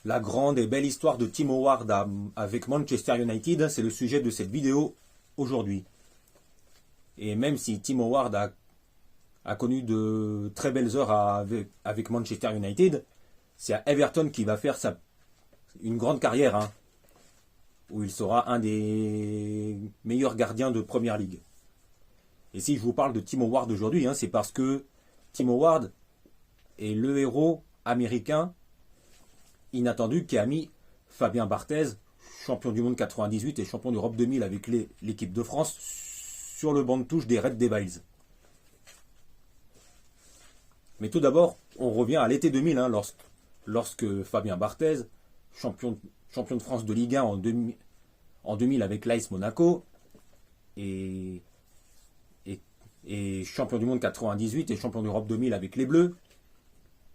La grande et belle histoire de Tim Howard avec Manchester United, c'est le sujet de cette vidéo aujourd'hui. Et même si Tim Howard a connu de très belles heures avec Manchester United, c'est à Everton qu'il va faire une grande carrière, hein, où il sera un des meilleurs gardiens de Première Ligue. Et si je vous parle de Tim Howard aujourd'hui, hein, c'est parce que Tim Howard est le héros américain inattendu qui a mis Fabien Barthez, champion du monde 98 et champion d'Europe 2000 avec l'équipe de France, sur le banc de touche des Red Devils. Mais tout d'abord, on revient à l'été 2000, hein, lorsque Fabien Barthez, champion de France de Ligue 1 en 2000 avec l'AS Monaco, et champion du monde 98 et champion d'Europe 2000 avec les Bleus,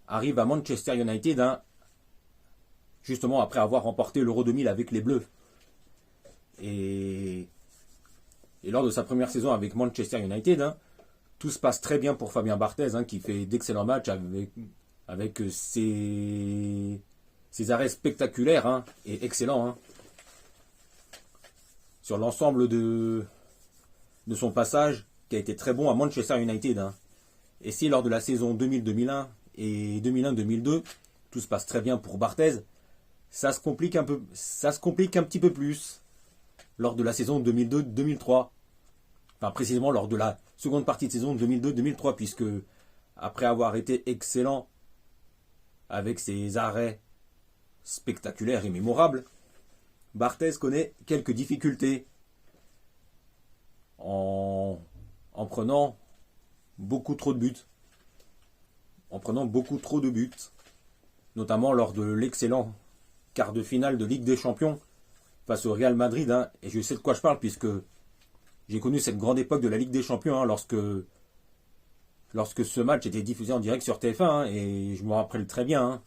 arrive à Manchester United, hein, justement après avoir remporté l'Euro 2000 avec les Bleus. Et lors de sa première saison avec Manchester United, hein, tout se passe très bien pour Fabien Barthez, hein, qui fait d'excellents matchs avec ses arrêts spectaculaires, hein, et excellents, hein, sur l'ensemble de son passage, qui a été très bon à Manchester United. Hein. Et si lors de la saison 2000-2001 et 2001-2002, tout se passe très bien pour Barthez, ça se complique un petit peu plus lors de la saison 2002-2003. Enfin, précisément lors de la seconde partie de saison 2002-2003, puisque après avoir été excellent avec ses arrêts spectaculaires et mémorables, Barthez connaît quelques difficultés en prenant beaucoup trop de buts. Notamment lors de l'excellent quart de finale de Ligue des Champions face au Real Madrid, hein, et je sais de quoi je parle puisque j'ai connu cette grande époque de la Ligue des Champions, hein, lorsque ce match était diffusé en direct sur TF1, hein, et je me rappelle très bien, hein,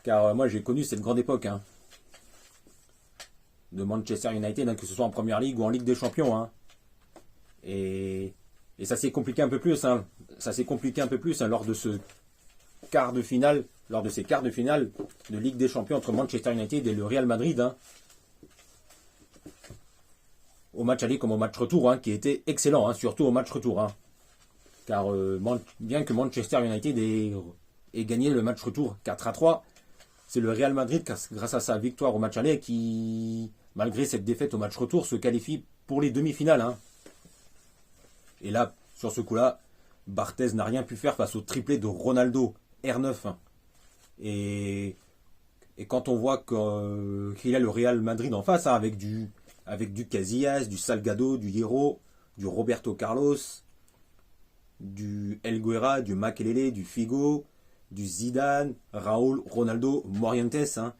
car moi j'ai connu cette grande époque, hein, de Manchester United, hein, que ce soit en Première Ligue ou en Ligue des Champions, hein. Et ça s'est compliqué un peu plus, hein, lors de ces quarts de finale de Ligue des Champions entre Manchester United et le Real Madrid, hein, au match aller comme au match retour, hein, qui était excellent, hein, surtout au match retour, hein, car bien que Manchester United ait gagné le match retour 4-3, c'est le Real Madrid, grâce à sa victoire au match aller, qui, malgré cette défaite au match retour, se qualifie pour les demi-finales, hein. Et là, sur ce coup-là, Barthez n'a rien pu faire face au triplé de Ronaldo, R9. Hein. Et quand on voit qu'il a le Real Madrid en face, hein, avec du Casillas, du Salgado, du Hierro, du Roberto Carlos, du El Guerra, du Makelele, du Figo, du Zidane, Raúl, Ronaldo, Morientes, hein.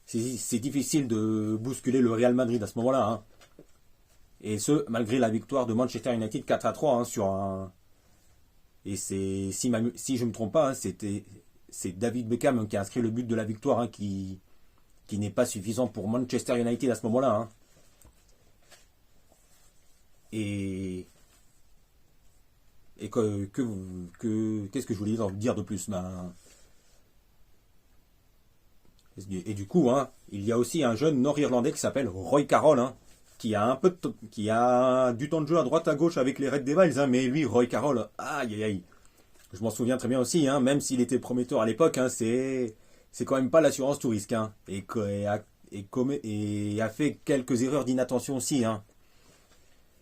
C'est difficile de bousculer le Real Madrid à ce moment-là, hein. Et ce, malgré la victoire de Manchester United 4-3, hein, sur un... Et c'est, si je ne me trompe pas, hein, c'est David Beckham qui a inscrit le but de la victoire, hein, qui n'est pas suffisant pour Manchester United à ce moment-là, hein. Et qu'est-ce que je voulais dire de plus, et du coup, hein, il y a aussi un jeune nord-irlandais qui s'appelle Roy Carroll, hein, qui a du temps de jeu à droite à gauche avec les Red Devils, hein, mais lui, Roy Carroll, aïe aïe aïe, je m'en souviens très bien aussi, hein, même s'il était prometteur à l'époque, hein, c'est quand même pas l'assurance tout risque, hein, et a fait quelques erreurs d'inattention aussi, hein.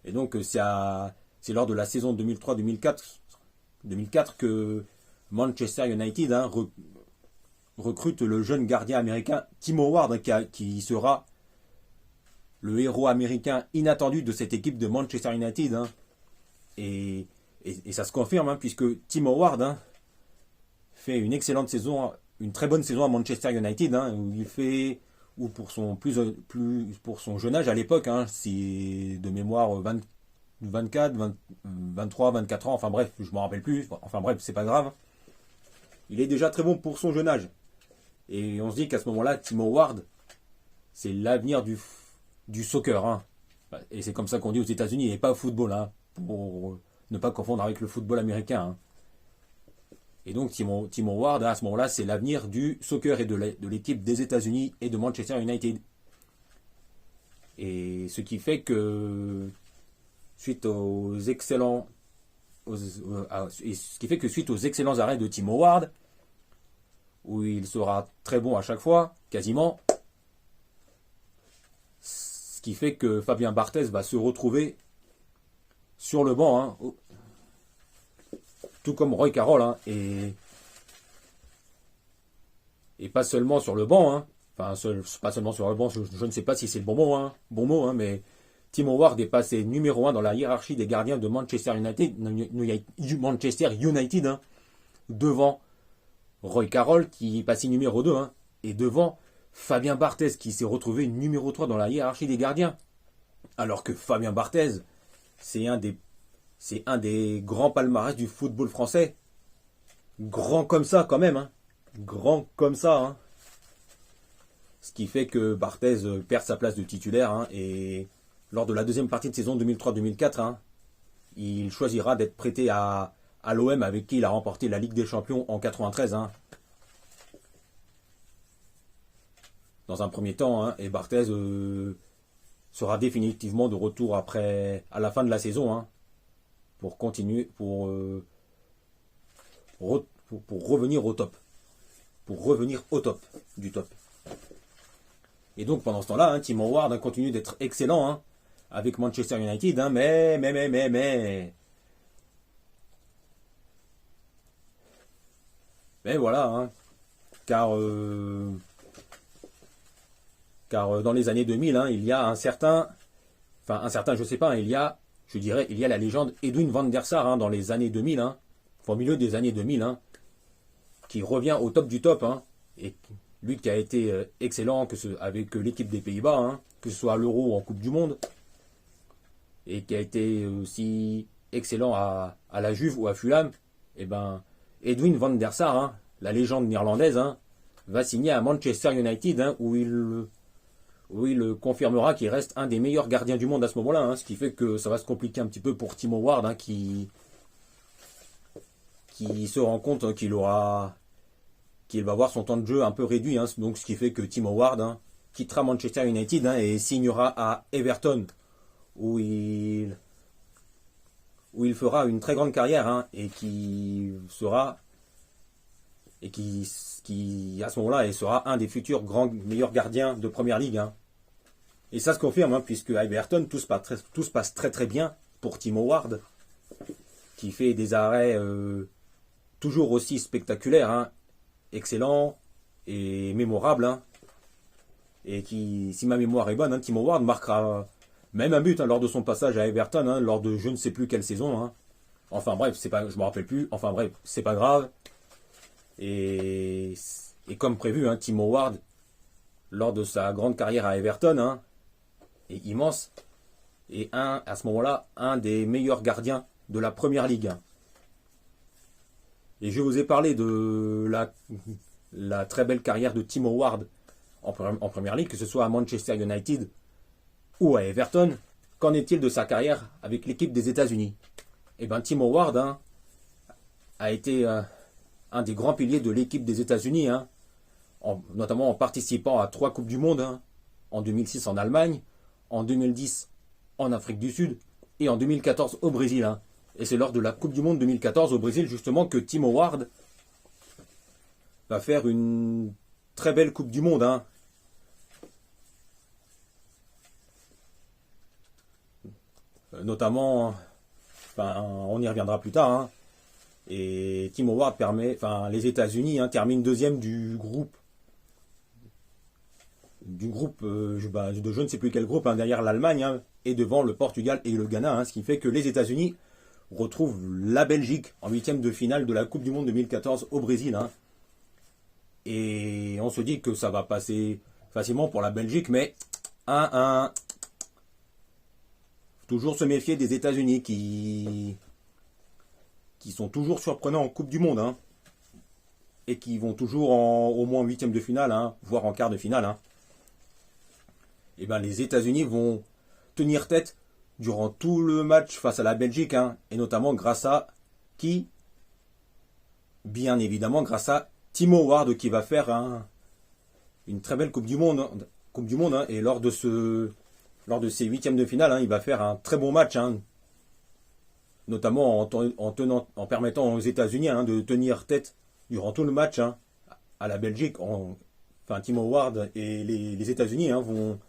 Et donc c'est lors de la saison 2003-2004 que Manchester United, hein, recrute le jeune gardien américain Tim Howard, hein, qui sera le héros américain inattendu de cette équipe de Manchester United, hein. Et ça se confirme, hein, puisque Tim Howard, hein, fait une excellente saison, une très bonne saison à Manchester United, hein, où pour son jeune âge à l'époque, hein, c'est de mémoire 24, 23, 24 ans, enfin bref, je ne me rappelle plus, enfin bref, c'est pas grave. Il est déjà très bon pour son jeune âge. Et on se dit qu'à ce moment-là, Tim Howard, c'est l'avenir du soccer, hein. Et c'est comme ça qu'on dit aux États-Unis, et pas au football, hein, pour ne pas confondre avec le football américain, hein. Et donc Tim Howard, à ce moment-là, c'est l'avenir du soccer et de l'équipe des États-Unis et de Manchester United. Et ce qui fait que suite aux excellents arrêts de Tim Howard, où il sera très bon à chaque fois, quasiment, ce qui fait que Fabien Barthez va se retrouver sur le banc, hein, tout comme Roy Carroll, hein, et pas seulement sur le banc, hein. Enfin, pas seulement sur le banc, je ne sais pas si c'est le bon mot, hein, mais Tim Howard est passé numéro 1 dans la hiérarchie des gardiens de Manchester United, hein, devant Roy Carroll qui est passé numéro 2, hein, et devant Fabien Barthez qui s'est retrouvé numéro 3 dans la hiérarchie des gardiens. Alors que Fabien Barthez, c'est un des grands palmarès du football français. Grand comme ça quand même, hein. Grand comme ça, hein. Ce qui fait que Barthez perd sa place de titulaire, hein, et lors de la deuxième partie de saison 2003-2004, hein, il choisira d'être prêté à l'OM avec qui il a remporté la Ligue des Champions en 93. Hein. Dans un premier temps, hein, et Barthez sera définitivement de retour à la fin de la saison, hein, pour continuer, pour revenir au top. Pour revenir au top du top. Et donc pendant ce temps-là, hein, Tim Howard continue d'être excellent, hein, avec Manchester United, hein, mais voilà, hein, car dans les années 2000, hein, il y a un certain, je sais pas, il y a la légende Edwin van der Sar, hein, dans les années 2000, hein, au milieu des années 2000, hein, qui revient au top du top, hein, et lui qui a été excellent avec l'équipe des Pays-Bas, hein, que ce soit à l'Euro ou en Coupe du Monde, et qui a été aussi excellent à la Juve ou à Fulham, et ben Edwin van der Sar, hein, la légende néerlandaise, hein, va signer à Manchester United, hein, où il confirmera qu'il reste un des meilleurs gardiens du monde à ce moment-là, hein, ce qui fait que ça va se compliquer un petit peu pour Tim Howard, hein, qui se rend compte qu'il va avoir son temps de jeu un peu réduit, hein, donc ce qui fait que Tim Howard, hein, quittera Manchester United, hein, et signera à Everton, où il fera une très grande carrière, hein, et qui à ce moment-là sera un des futurs meilleurs gardiens de Première Ligue, hein. Et ça se confirme, hein, puisque à Everton tout se passe très très bien pour Tim Howard, qui fait des arrêts toujours aussi spectaculaires, hein, excellents et mémorables, hein, et qui, si ma mémoire est bonne, hein, Tim Howard marquera même un but, hein, lors de son passage à Everton, hein, lors de je ne sais plus quelle saison, hein. Enfin bref, je me rappelle plus. Enfin bref, c'est pas grave. Et comme prévu, hein, Tim Howard, lors de sa grande carrière à Everton, hein, est immense, et à ce moment-là, un des meilleurs gardiens de la Première Ligue. Et je vous ai parlé de la très belle carrière de Tim Howard en Première Ligue, que ce soit à Manchester United ou à Everton. Qu'en est-il de sa carrière avec l'équipe des États-Unis? Eh bien, Tim Howard, hein, a été un des grands piliers de l'équipe des États-Unis, hein, notamment en participant à 3 Coupes du Monde, hein, en 2006 en Allemagne, en 2010 en Afrique du Sud et en 2014 au Brésil. Hein. Et c'est lors de la Coupe du Monde 2014 au Brésil, justement, que Tim Howard va faire une très belle Coupe du Monde, hein. Notamment, on y reviendra plus tard, hein. Et Tim Howard les États-Unis, hein, terminent deuxième du groupe de je ne sais plus quel groupe, hein, derrière l'Allemagne, hein, et devant le Portugal et le Ghana, hein, ce qui fait que les États-Unis retrouvent la Belgique en huitième de finale de la Coupe du Monde 2014 au Brésil, hein. Et on se dit que ça va passer facilement pour la Belgique, mais toujours se méfier des États-Unis qui sont toujours surprenants en Coupe du Monde, hein, et qui vont toujours au moins en huitième de finale, hein, voire en quart de finale, hein. Et ben les États-Unis vont tenir tête durant tout le match face à la Belgique, hein, et notamment grâce à qui? bien évidemment grâce à Tim Howard qui va faire une très belle Coupe du Monde. Hein, et lors de ces huitièmes de finale, hein, il va faire un très bon match, hein, notamment en permettant aux États-Unis hein, de tenir tête durant tout le match hein, à la Belgique. Enfin, Tim Howard et les États-Unis hein, vont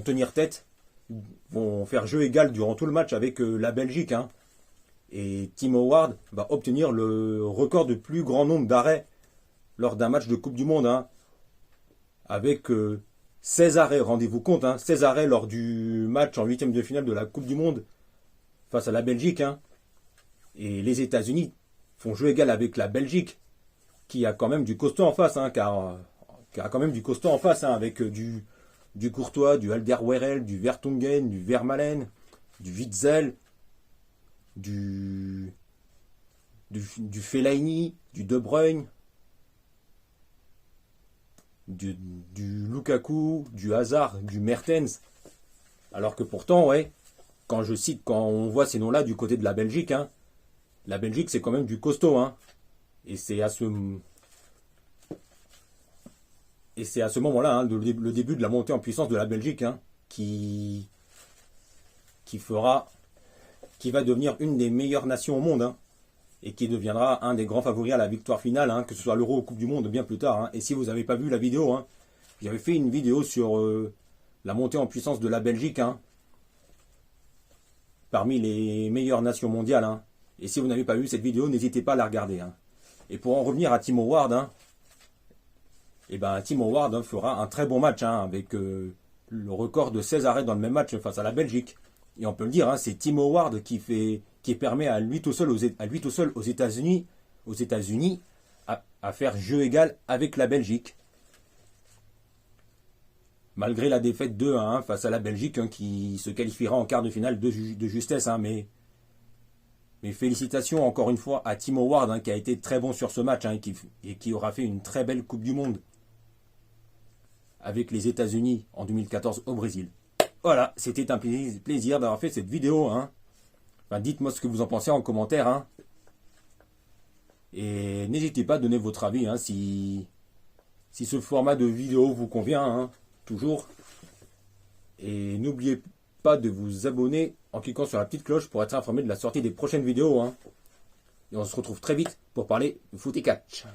tenir tête, vont faire jeu égal durant tout le match avec la Belgique. Hein. Et Tim Howard va obtenir le record de plus grand nombre d'arrêts lors d'un match de Coupe du Monde. Hein, avec 16 arrêts, rendez-vous compte, hein, 16 arrêts lors du match en huitième de finale de la Coupe du Monde face à la Belgique. Hein. Et les États-Unis font jeu égal avec la Belgique, qui a quand même du costaud en face, hein, avec du Courtois, du Alderweireld, du Vertonghen, du Vermaelen, du Witzel, du Fellaini, du De Bruyne, du Lukaku, du Hazard, du Mertens. Alors que pourtant, ouais, quand on voit ces noms-là du côté de la Belgique, hein, la Belgique c'est quand même du costaud, hein. Et c'est à ce moment-là, hein, le début de la montée en puissance de la Belgique, hein, qui va devenir une des meilleures nations au monde, hein, et qui deviendra un des grands favoris à la victoire finale, hein, que ce soit l'Euro ou Coupe du Monde bien plus tard. Hein. Et si vous n'avez pas vu la vidéo, hein, j'avais fait une vidéo sur la montée en puissance de la Belgique, hein, parmi les meilleures nations mondiales. Hein. Et si vous n'avez pas vu cette vidéo, n'hésitez pas à la regarder. Hein. Et pour en revenir à Tim Howard, hein, Tim Howard hein, fera un très bon match hein, avec le record de 16 arrêts dans le même match face à la Belgique. Et on peut le dire, hein, c'est Tim Howard qui permet à lui tout seul aux États-Unis à faire jeu égal avec la Belgique. Malgré la défaite 2-1 face à la Belgique, hein, qui se qualifiera en quart de finale de justesse. Hein, mais félicitations encore une fois à Tim Howard, hein, qui a été très bon sur ce match hein, et qui aura fait une très belle Coupe du Monde avec les États-Unis en 2014 au Brésil. Voilà, c'était un plaisir d'avoir fait cette vidéo. Hein. Enfin, dites-moi ce que vous en pensez en commentaire. Hein. Et n'hésitez pas à donner votre avis hein, si ce format de vidéo vous convient. Hein, toujours. Et n'oubliez pas de vous abonner en cliquant sur la petite cloche pour être informé de la sortie des prochaines vidéos. Hein. Et on se retrouve très vite pour parler de foot et catch.